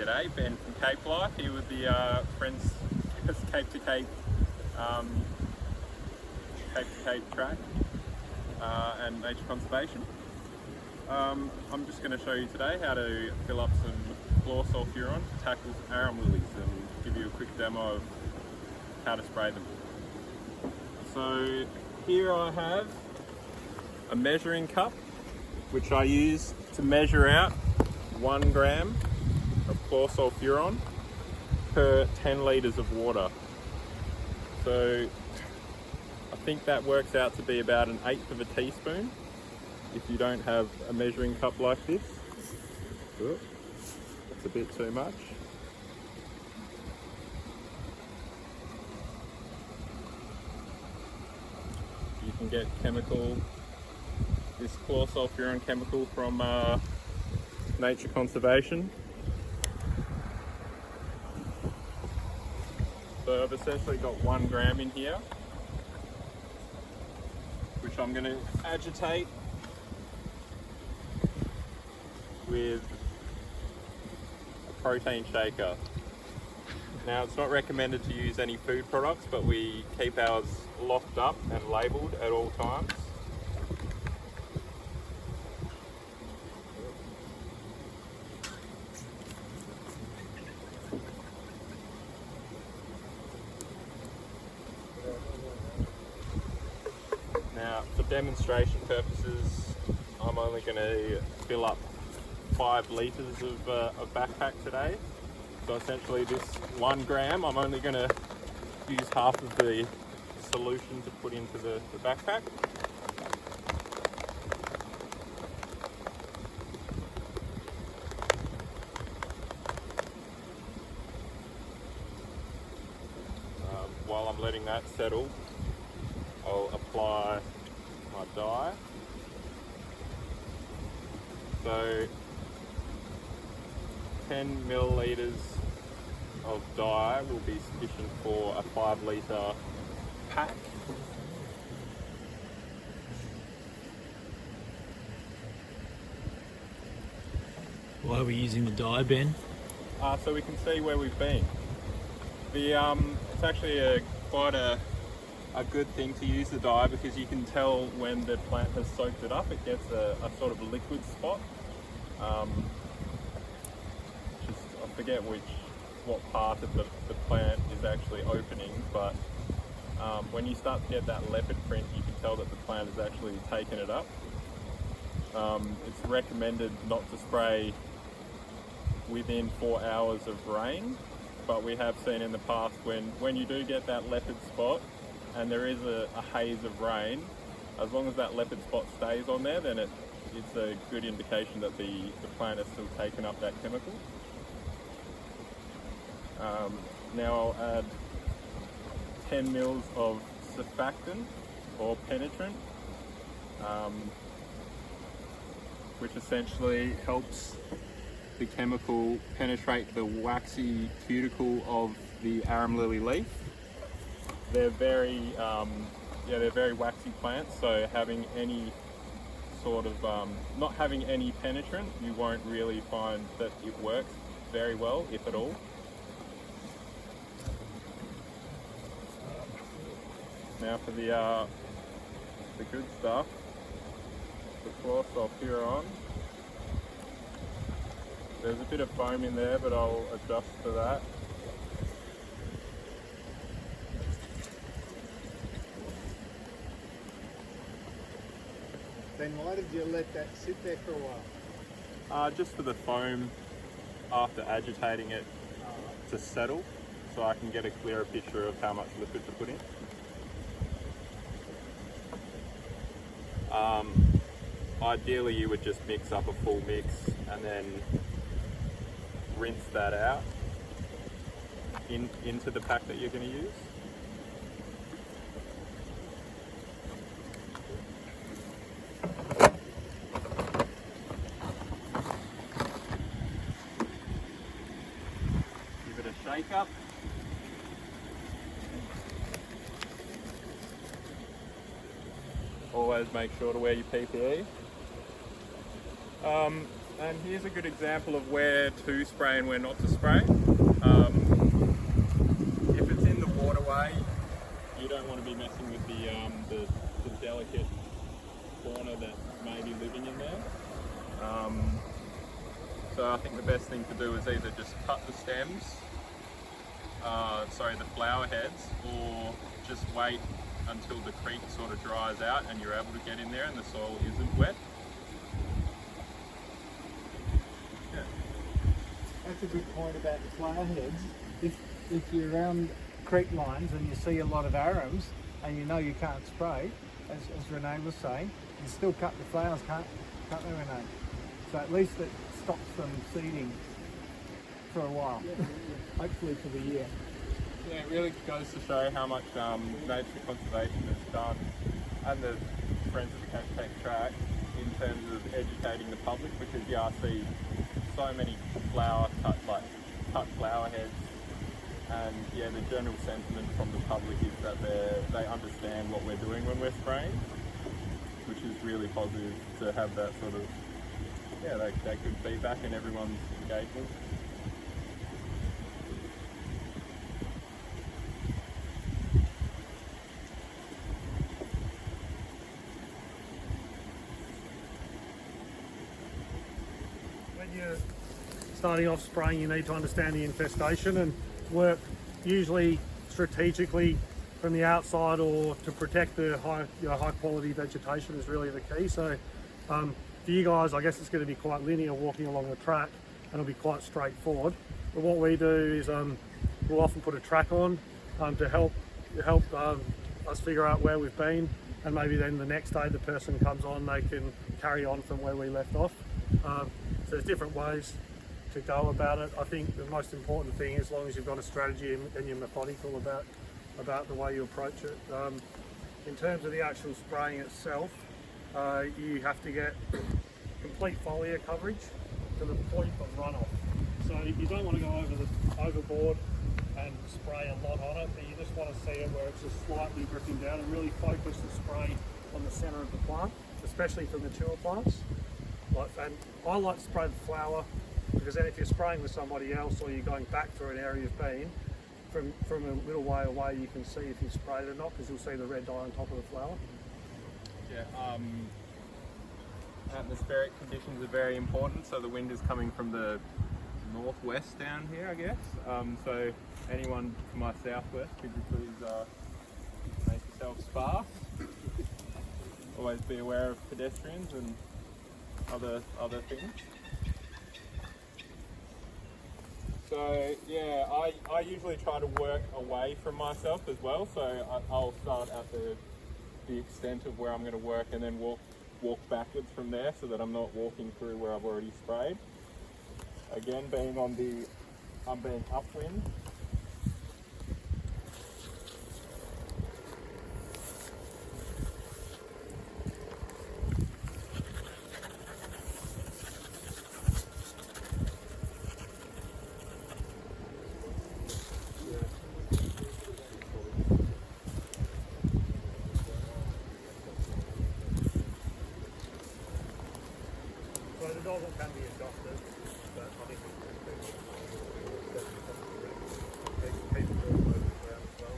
today, Ben from Cape Life, here with the Friends Cape to Cape track and nature conservation. I'm just going to show you today how to fill up some chlorsulfuron to tackle arum lilies and give you a quick demo of how to spray them. So here I have a measuring cup which I use to measure out 1 gram of chlorsulfuron per 10 litres of water. So I think that works out to be about 1/8 of a teaspoon if you don't have a measuring cup like this. That's a bit too much. You can get this chlorsulfuron chemical from nature conservation. So I've essentially got 1 gram in here, which I'm going to agitate with a protein shaker. Now, it's not recommended to use any food products, but we keep ours locked up and labelled at all times. Now, for demonstration purposes, I'm only going to fill up 5 litres of backpack today. So essentially this 1 gram, I'm only going to use half of the solution to put into the backpack. While I'm letting that settle, I'll apply my dye. So 10 millilitres of dye will be sufficient for a 5 litre pack. Why are we using the dye, Ben? So we can see where we've been. It's actually quite a good thing to use the dye because you can tell when the plant has soaked it up. It gets a sort of liquid spot. I forget what part of the plant is actually opening, but when you start to get that leopard print, you can tell that the plant has actually taken it up. It's recommended not to spray within 4 hours of rain, but we have seen in the past when you do get that leopard spot and there is a haze of rain, as long as that leopard spot stays on there, then it's a good indication that the plant has still taken up that chemical. Now I'll add 10 mils of surfactant or penetrant, which essentially helps the chemical penetrate the waxy cuticle of the arum lily leaf. They're very waxy plants, so having any sort of not having any penetrant, you won't really find that it works very well, if at all. Now for the good stuff, the chlorsulfuron. There's a bit of foam in there, but I'll adjust to that. Then why did you let that sit there for a while? Just for the foam after agitating it to settle, so I can get a clearer picture of how much liquid to put in. Ideally you would just mix up a full mix and then rinse that out into the pack that you're going to use. Give it a shake up. Always make sure to wear your PPE. And here's a good example of where to spray and where not to spray. If it's in the waterway, you don't want to be messing with the delicate fauna that may be living in there. So I think the best thing to do is either just cut the stems, the flower heads, or just wait until the creek sort of dries out and you're able to get in there and the soil isn't wet. Yeah. That's a good point about the flower heads. If you're around creek lines and you see a lot of arums and you know you can't spray, as Renee was saying, you still cut the flowers, can't they, Renee? So at least it stops them seeding for a while, hopefully for the year. Yeah, it really goes to show how much nature conservation has done, and the Friends of the Cape track, in terms of educating the public, because I see so many cut flower heads, and the general sentiment from the public is that they understand what we're doing when we're spraying, which is really positive to have that sort of that good feedback and everyone's engagement. When you're starting off spraying, you need to understand the infestation and work usually strategically from the outside, or to protect the high quality vegetation is really the key. So for you guys, I guess it's going to be quite linear walking along the track, and it'll be quite straightforward. But what we do is we'll often put a track on to help us figure out where we've been, and maybe then the next day the person comes on, they can carry on from where we left off. So there's different ways to go about it. I think the most important thing, as long as you've got a strategy and you're methodical about the way you approach it. In terms of the actual spraying itself, you have to get complete foliar coverage to the point of runoff. So you don't want to go overboard and spray a lot on it, but you just want to see it where it's just slightly dripping down, and really focus the spray on the centre of the plant, especially for mature plants. And I like to spray the flower, because then if you're spraying with somebody else, or you're going back through an area you've been, from a little way away you can see if you've sprayed it or not, because you'll see the red dye on top of the flower. Yeah, atmospheric conditions are very important. So the wind is coming from the northwest down here, I guess. So anyone to my southwest, could you please make yourselves fast? Always be aware of pedestrians and other things. So I usually try to work away from myself as well. So I'll start at the extent of where I'm going to work, and then walk backwards from there, so that I'm not walking through where I've already sprayed. Again, I'm being upwind. So the nozzle can be adjusted, but I think it's capable of moving around as well,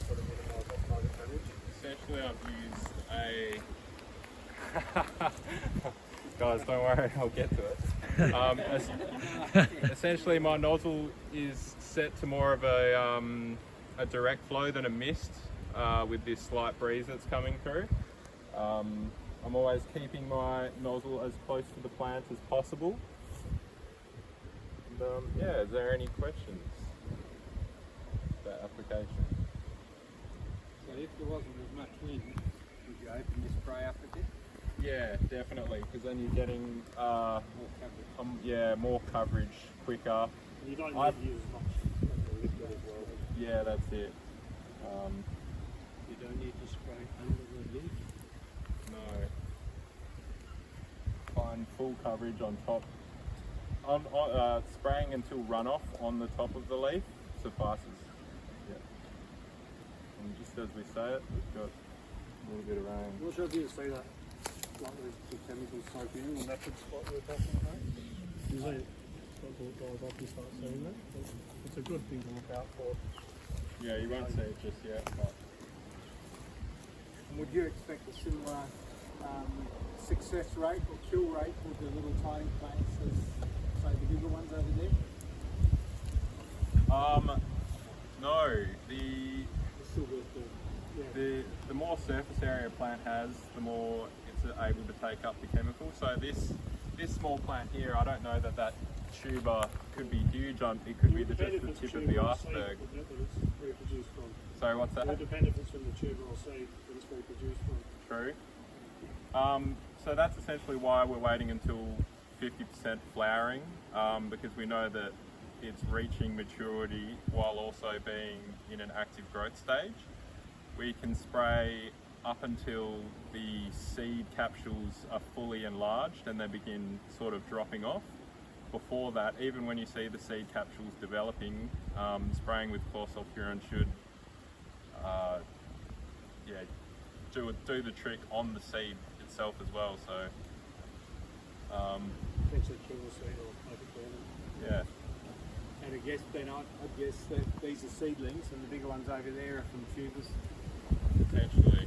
sort of minimise off-target damage. Essentially, I've used guys, don't worry, I'll get to it. Essentially, my nozzle is set to more of a direct flow than a mist, with this slight breeze that's coming through. I'm always keeping my nozzle as close to the plant as possible. And, is there any questions about application? So if there wasn't as much wind, would you open the spray up a bit? Yeah, definitely, because then you're getting more coverage quicker. You don't need to use as much liquid as well. Yeah, that's it. You don't need to spray under the leaf? No. Find full coverage on top. Spraying until runoff on the top of the leaf suffices. Yeah. And just as we say it, we've got a little bit of rain. I'm not sure if you can see that. like the chemicals soak in, and that's what we're talking about. Usually it dries off, you start seeing that. It's a good thing to look out for. Yeah, you won't see it just yet, but And would you expect a similar success rate or kill rate with the little tiny plants as, say, the bigger ones over there? no. It's still worth The more surface area a plant has, the more it's able to take up the chemical. So this small plant here, I don't know that tuber could be huge. It could be just the tip of the iceberg. Sorry, what's that? It would depend if it's from the tuber or seed that it's reproduced from. True. So that's essentially why we're waiting until 50% flowering, because we know that it's reaching maturity while also being in an active growth stage. We can spray up until the seed capsules are fully enlarged and they begin sort of dropping off. Before that, even when you see the seed capsules developing, spraying with chlorsulfuron should do the trick on the seed itself as well. So Potentially kill the seed or make it burn. yeah. And I guess then I'd guess that these are seedlings and the bigger ones over there are from tubers. Potentially.